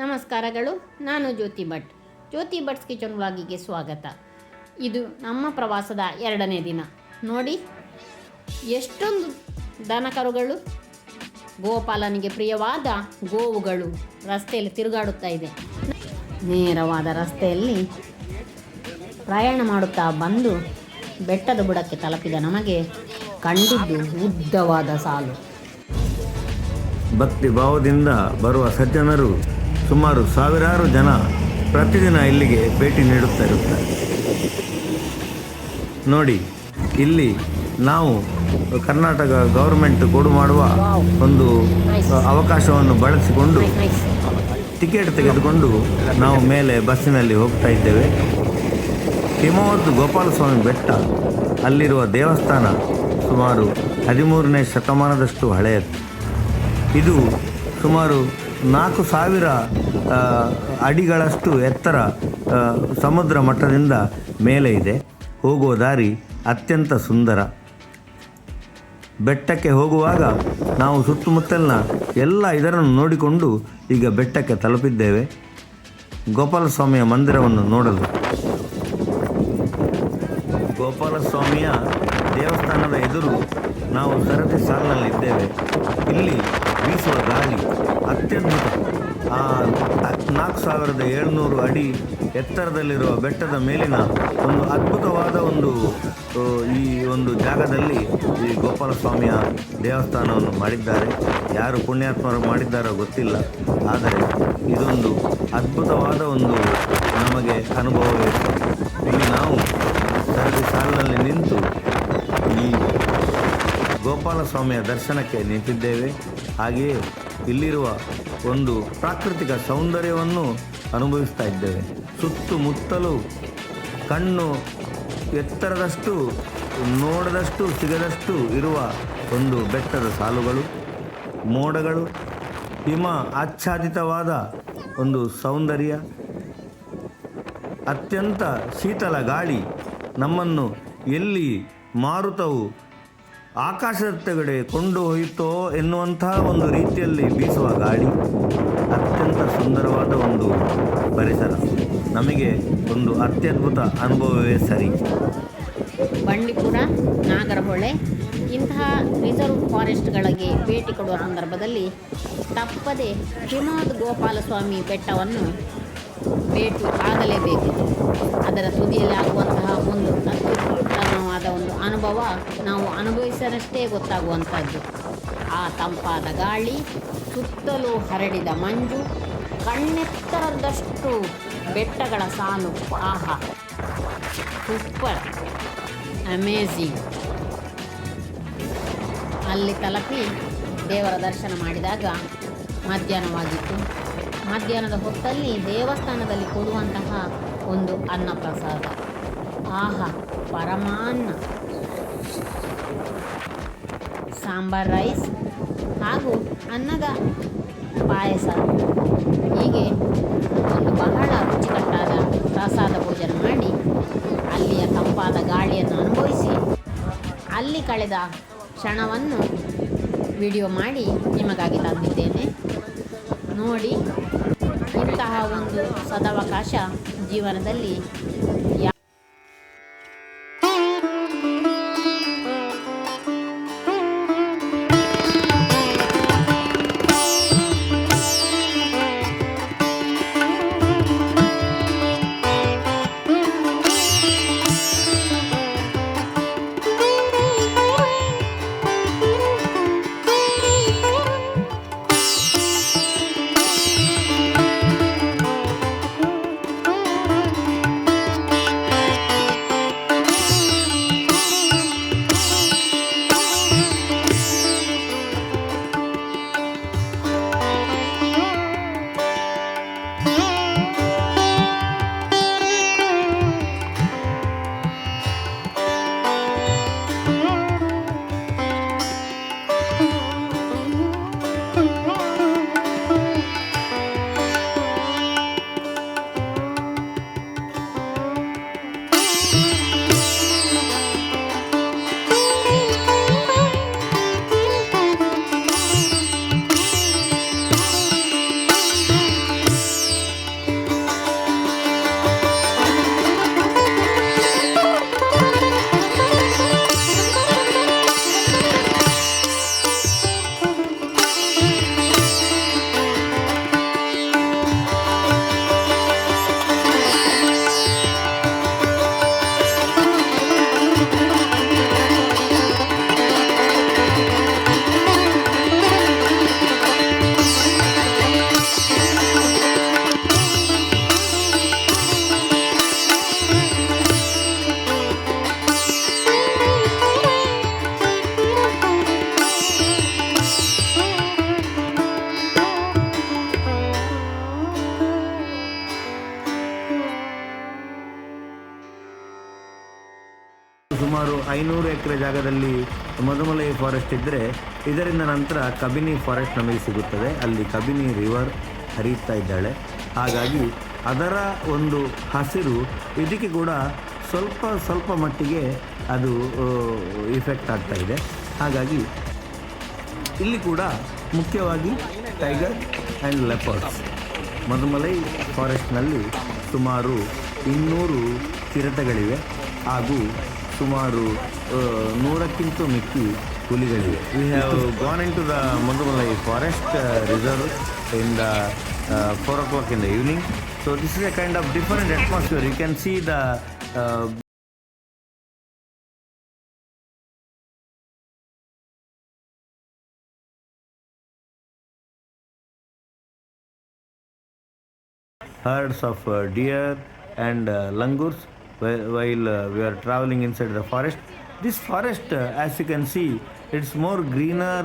ನಮಸ್ಕಾರಗಳು. ನಾನು ಜ್ಯೋತಿ ಭಟ್. ಜ್ಯೋತಿ ಭಟ್ಸ್ ಕಿಚನ್ ವ್ಲಾಗಿಗೆ ಸ್ವಾಗತ. ಇದು ನಮ್ಮ ಪ್ರವಾಸದ 2ನೇ ದಿನ. ನೋಡಿ ಎಷ್ಟೊಂದು ದನಕರುಗಳು, ಗೋಪಾಲನಿಗೆ ಪ್ರಿಯವಾದ ಗೋವುಗಳು ರಸ್ತೆಯಲ್ಲಿ ತಿರುಗಾಡುತ್ತಾ ಇದೆ. ನೇರವಾದ ರಸ್ತೆಯಲ್ಲಿ ಪ್ರಯಾಣ ಮಾಡುತ್ತಾ ಬಂದು ಬೆಟ್ಟದ ಬುಡಕ್ಕೆ ತಲುಪಿದ ನಮಗೆ ಕಂಡಿದ್ದು ಉದ್ದವಾದ ಸಾಲು. ಭಕ್ತಿ ಭಾವದಿಂದ ಬರುವ ಸಜ್ಜನರು ಸುಮಾರು ಸಾವಿರಾರು ಜನ ಪ್ರತಿದಿನ ಇಲ್ಲಿಗೆ ಭೇಟಿ ನೀಡುತ್ತಾ ಇರುತ್ತಾರೆ. ನೋಡಿ, ಇಲ್ಲಿ ನಾವು ಕರ್ನಾಟಕ ಗೌರ್ಮೆಂಟ್ ಕೊಡು ಮಾಡುವ ಒಂದು ಅವಕಾಶವನ್ನು ಬಳಸಿಕೊಂಡು ಟಿಕೆಟ್ ತೆಗೆದುಕೊಂಡು ನಾವು ಮೇಲೆ ಬಸ್ಸಿನಲ್ಲಿ ಹೋಗ್ತಾ ಇದ್ದೇವೆ. ಹಿಮವದ್ ಗೋಪಾಲಸ್ವಾಮಿ ಬೆಟ್ಟ, ಅಲ್ಲಿರುವ ದೇವಸ್ಥಾನ ಸುಮಾರು 13ನೇ ಶತಮಾನದಷ್ಟು ಹಳೆಯದು. ಇದು ಸುಮಾರು 4000 ಅಡಿಗಳಷ್ಟು ಎತ್ತರ ಸಮುದ್ರ ಮಟ್ಟದಿಂದ ಮೇಲೆ ಇದೆ. ಹೋಗುವ ದಾರಿ ಅತ್ಯಂತ ಸುಂದರ. ಬೆಟ್ಟಕ್ಕೆ ಹೋಗುವಾಗ ನಾವು ಸುತ್ತಮುತ್ತಲಿನ ಎಲ್ಲ ಇದರನ್ನು ನೋಡಿಕೊಂಡು ಈಗ ಬೆಟ್ಟಕ್ಕೆ ತಲುಪಿದ್ದೇವೆ, ಗೋಪಾಲಸ್ವಾಮಿಯ ಮಂದಿರವನ್ನು ನೋಡಲು. ಗೋಪಾಲಸ್ವಾಮಿಯ ದೇವಸ್ಥಾನದ ಎದುರು ನಾವು ಸರತಿ ಸಾಲಿನಲ್ಲಿದ್ದೇವೆ. ಇಲ್ಲಿ ಬೀಸುವ ಗಾಳಿ ಅತ್ಯದ್ಭುತ. 4700 ಅಡಿ ಎತ್ತರದಲ್ಲಿರುವ ಬೆಟ್ಟದ ಮೇಲಿನ ಒಂದು ಅದ್ಭುತವಾದ ಈ ಒಂದು ಜಾಗದಲ್ಲಿ ಈ ಗೋಪಾಲಸ್ವಾಮಿಯ ದೇವಸ್ಥಾನವನ್ನು ಮಾಡಿದ್ದಾರೆ. ಯಾರು ಪುಣ್ಯಾತ್ಮರು ಮಾಡಿದ್ದಾರೋ ಗೊತ್ತಿಲ್ಲ, ಆದರೆ ಇದೊಂದು ಅದ್ಭುತವಾದ ನಮಗೆ ಅನುಭವವೇ. ಇಲ್ಲಿ ನಾವು ಸರದಿ ಸಾಲಿನಲ್ಲಿ ನಿಂತು ಈ ಗೋಪಾಲಸ್ವಾಮಿಯ ದರ್ಶನಕ್ಕೆ ನಿಂತಿದ್ದೇವೆ. ಹಾಗೆಯೇ ಇಲ್ಲಿರುವ ಒಂದು ಪ್ರಾಕೃತಿಕ ಸೌಂದರ್ಯವನ್ನು ಅನುಭವಿಸ್ತಾ ಇದ್ದೇವೆ. ಸುತ್ತಮುತ್ತಲೂ ಕಣ್ಣು ಎತ್ತರದಷ್ಟು ನೋಡದಷ್ಟು ಸಿಗದಷ್ಟು ಇರುವ ಒಂದು ಬೆಟ್ಟದ ಸಾಲುಗಳು, ಮೋಡಗಳು, ಹಿಮ ಆಚ್ಛಾದಿತವಾದ ಒಂದು ಸೌಂದರ್ಯ, ಅತ್ಯಂತ ಶೀತಲ ಗಾಳಿ ನಮ್ಮನ್ನು ಎಲ್ಲಿ ಮಾರುತವು ಆಕಾಶದೆಡೆಗೆ ಕೊಂಡು ಹೋಯಿತೋ ಎನ್ನುವಂತಹ ಒಂದು ರೀತಿಯಲ್ಲಿ ಬೀಸುವ ಗಾಳಿ, ಅತ್ಯಂತ ಸುಂದರವಾದ ಒಂದು ಪರಿಸರ. ನಮಗೆ ಒಂದು ಅತ್ಯದ್ಭುತ ಅನುಭವವೇ ಸರಿ. ಬಂಡೀಪುರ, ನಾಗರಹೊಳೆ ಇಂತಹ ರಿಸರ್ವ್ ಫಾರೆಸ್ಟ್ಗಳಿಗೆ ಭೇಟಿ ಕೊಡುವ ಸಂದರ್ಭದಲ್ಲಿ ತಪ್ಪದೆ ಹಿಮವದ್ ಗೋಪಾಲಸ್ವಾಮಿ ಬೆಟ್ಟವನ್ನು ಭೇಟಿ ಆಗಲೇಬೇಕು. ಅದರ ತುದಿಯಲ್ಲಿ ಆಗುವಂತಹ ಒಂದು ಅತ್ಯುತ್ತಮವಾದ ಒಂದು ಅನುಭವ ನಾವು ಅನುಭವಿಸದಷ್ಟೇ ಗೊತ್ತಾಗುವಂಥದ್ದು. ಆ ತಂಪಾದ ಗಾಳಿ, ಸುತ್ತಲೂ ಹರಡಿದ ಮಂಜು, ಕಣ್ಣೆತ್ತರದಷ್ಟು ಬೆಟ್ಟಗಳ ಸಾಲು, ಆಹಾ, ಸೂಪರ್, ಅಮೇಝಿಂಗ್. ಅಲ್ಲಿ ತಲುಪಿ ದೇವರ ದರ್ಶನ ಮಾಡಿದಾಗ ಮಧ್ಯಾಹ್ನವಾಗಿತ್ತು. ಮಧ್ಯಾಹ್ನದ ಹೊತ್ತಲ್ಲಿ ದೇವಸ್ಥಾನದಲ್ಲಿ ಕೊಡುವಂತಹ ಒಂದು ಅನ್ನಪ್ರಸಾದ, ಆಹಾ, ಪರಮಾನ್ನ, ಸಾಂಬಾರ್ ರೈಸ್ ಹಾಗೂ ಅನ್ನದ ಪಾಯಸ, ಹೀಗೆ ಒಂದು ಬಹಳ ರುಚಿಕಟ್ಟಾದ ಪ್ರಸಾದ ಭೋಜನ ಮಾಡಿ ಅಲ್ಲಿಯ ತಂಪಾದ ಗಾಳಿಯನ್ನು ಅನುಭವಿಸಿ ಅಲ್ಲಿ ಕಳೆದ ಕ್ಷಣವನ್ನು ವಿಡಿಯೋ ಮಾಡಿ ನಿಮಗಾಗಿ ತಂದಿದ್ದೇನೆ. ನೋಡಿ, ಇಂತಹ ಒಂದು ಸದವಕಾಶ ಜೀವನದಲ್ಲಿ 500 ಎಕರೆ ಜಾಗದಲ್ಲಿ ಮಧುಮಲೈ ಫಾರೆಸ್ಟ್ ಇದ್ದರೆ, ಇದರಿಂದ ನಂತರ ಕಬಿನಿ ಫಾರೆಸ್ಟ್ ನಮಗೆ ಸಿಗುತ್ತದೆ. ಅಲ್ಲಿ ಕಬಿನಿ ರಿವರ್ ಹರಿಯುತ್ತಾ ಇದ್ದಾಳೆ. ಹಾಗಾಗಿ ಅದರ ಒಂದು ಹಸಿರು ಇದಕ್ಕೆ ಕೂಡ ಸ್ವಲ್ಪ ಮಟ್ಟಿಗೆ ಅದು ಇಫೆಕ್ಟ್ ಆಗ್ತಾ ಇದೆ. ಹಾಗಾಗಿ ಇಲ್ಲಿ ಕೂಡ ಮುಖ್ಯವಾಗಿ ಟೈಗರ್ ಆ್ಯಂಡ್ ಲೆಪರ್ಡ್ಸ್. ಮಧುಮಲೈ ಫಾರೆಸ್ಟ್ನಲ್ಲಿ ಸುಮಾರು 200 ಚಿರತೆಗಳಿವೆ ಹಾಗೂ ಸುಮಾರು 100ಕ್ಕಿಂತ ಮಿಕ್ಕಿ ಹುಲಿಗಳಿವೆ. We have gone in to the Mudumalai forest reserve in the 4 o'clock in the evening. So this is a kind of different atmosphere. You can see the herds of deer and langurs while we are traveling inside the forest. This forest, as you can see, it's more greener.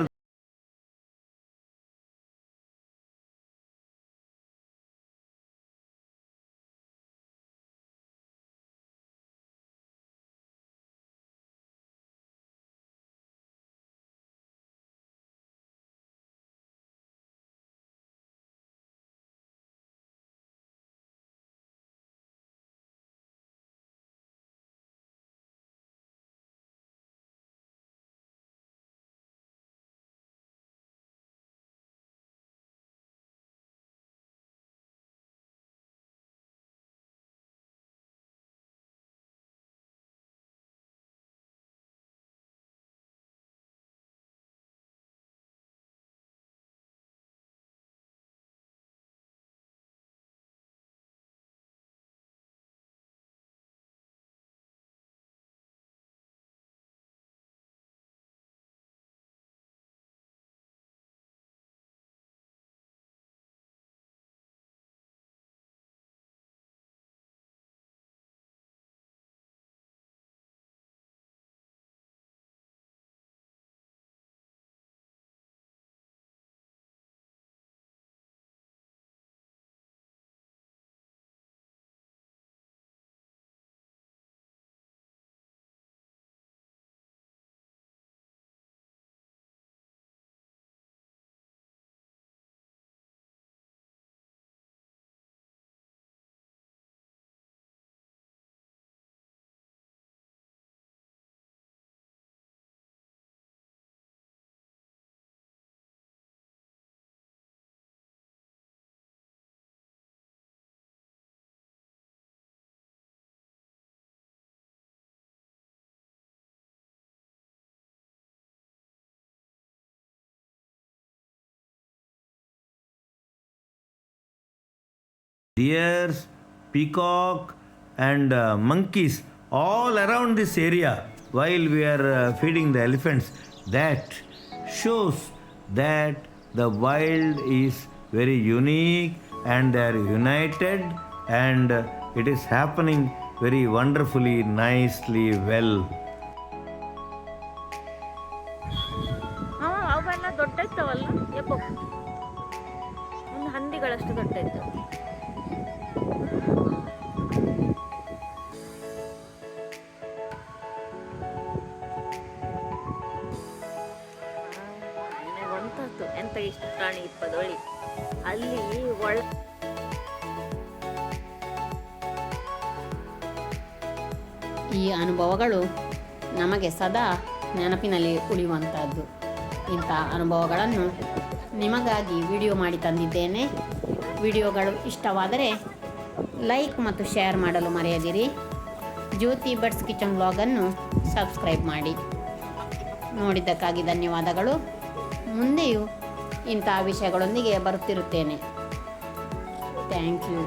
Deers, peacock and monkeys all around this area while we are feeding the elephants. That shows that the wild is very unique and they are united, and it is happening very wonderfully, nicely, well. ಅವೆಲ್ಲ ದೊಡ್ಡ ಇರ್ತಾವಲ್ಲ, ಯಪ್ಪ ಒಂದು ಹಂದಿಗಳಷ್ಟು ದೊಡ್ಡ ಇರ್ತವೆ. ಒಂತಾತು ಎಂತ ಇಷ್ಟು ಪ್ರಾಣಿ ಇಪ್ಪದೊಳಿ ಅಲ್ಲಿ ಈ ಅನುಭವಗಳು ನಮಗೆ ಸದಾ ನೆನಪಿನಲ್ಲಿ ಉಳಿಯುವಂಥದ್ದು. ಇಂಥ ಅನುಭವಗಳನ್ನು ನಿಮಗಾಗಿ ವಿಡಿಯೋ ಮಾಡಿ ತಂದಿದ್ದೇನೆ. ವಿಡಿಯೋಗಳು ಇಷ್ಟವಾದರೆ ಲೈಕ್ ಮತ್ತು ಶೇರ್ ಮಾಡಲು ಮರೆಯದಿರಿ. ಜ್ಯೋತಿ ಬರ್ಡ್ಸ್ ಕಿಚನ್ ವ್ಲಾಗನ್ನು ಸಬ್ಸ್ಕ್ರೈಬ್ ಮಾಡಿ. ನೋಡಿದ್ದಕ್ಕಾಗಿ ಧನ್ಯವಾದಗಳು. ಮುಂದೆಯೂ ಇಂಥ ವಿಷಯಗಳೊಂದಿಗೆ ಬರುತ್ತಿರುತ್ತೇನೆ. Thank you.